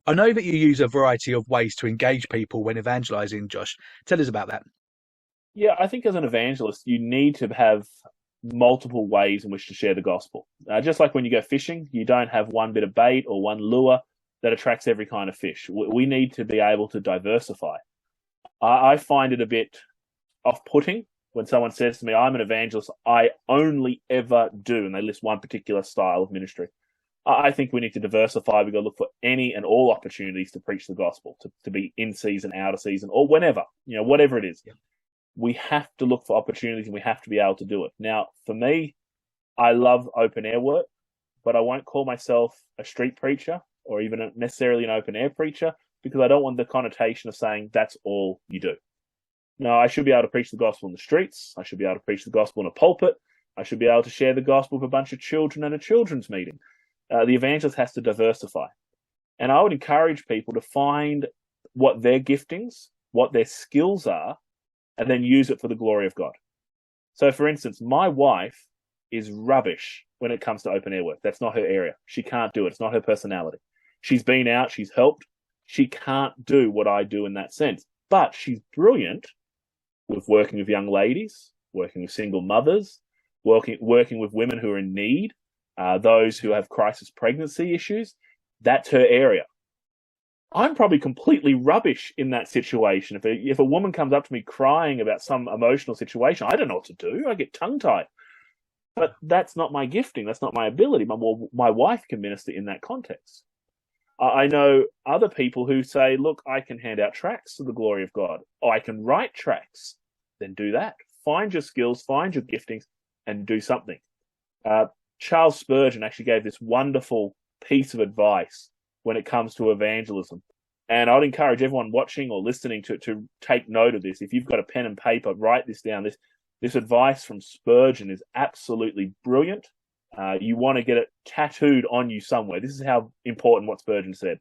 I know that you use a variety of ways to engage people when evangelizing, Josh. Tell us about that. Yeah, I think as an evangelist, you need to have multiple ways in which to share the gospel. Just like when you go fishing, you don't have one bit of bait or one lure that attracts every kind of fish. We need to be able to diversify. I find it a bit off-putting when someone says to me, I'm an evangelist, I only ever do, and they list one particular style of ministry. I think we need to diversify. We've got to look for any and all opportunities to preach the gospel, to be in season, out of season, or whenever, whatever it is. Yeah. We have to look for opportunities and we have to be able to do it. Now, for me, I love open air work, but I won't call myself a street preacher or even necessarily an open air preacher because I don't want the connotation of saying that's all you do. No, I should be able to preach the gospel in the streets. I should be able to preach the gospel in a pulpit. I should be able to share the gospel with a bunch of children at a children's meeting. The evangelist has to diversify. And I would encourage people to find what their giftings, what their skills are, and then use it for the glory of God. So, for instance, my wife is rubbish when it comes to open air work. That's not her area. She can't do it. It's not her personality. She's been out. She's helped. She can't do what I do in that sense. But she's brilliant with working with young ladies, working with single mothers, working with women who are in need, those who have crisis pregnancy issues. That's her area. I'm probably completely rubbish in that situation. If a woman comes up to me crying about some emotional situation, I don't know what to do. I get tongue-tied. But that's not my gifting. That's not my ability. My wife can minister in that context. I know other people who say, look, I can hand out tracts to the glory of God. Or I can write tracts. Then do that. Find your skills, find your giftings, and do something. Charles Spurgeon actually gave this wonderful piece of advice when it comes to evangelism. And I'd encourage everyone watching or listening to take note of this. If you've got a pen and paper, write this down. This advice from Spurgeon is absolutely brilliant. You want to get it tattooed on you somewhere. This is how important what Spurgeon said.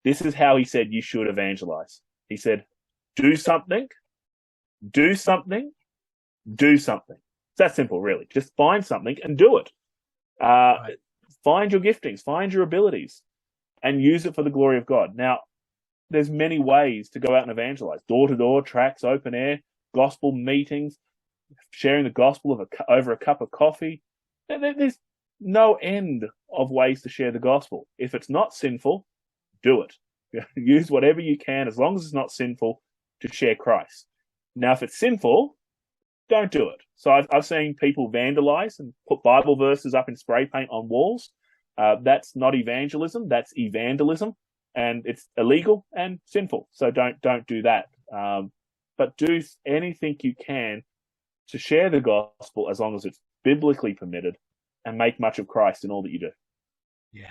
This is how he said you should evangelize. He said, do something, do something, do something. It's that simple, really. Just find something and do it. Right. Find your giftings, find your abilities, and use it for the glory of God. Now, there's many ways to go out and evangelize. Door-to-door, tracts, open air, gospel meetings, sharing the gospel over a cup of coffee. There's no end of ways to share the gospel. If it's not sinful, do it. Use whatever you can, as long as it's not sinful, to share Christ. Now, if it's sinful, don't do it. So I've seen people vandalize and put Bible verses up in spray paint on walls. That's not evangelism. That's evangelilism, and it's illegal and sinful. So don't do that. But do anything you can to share the gospel as long as it's biblically permitted, and make much of Christ in all that you do.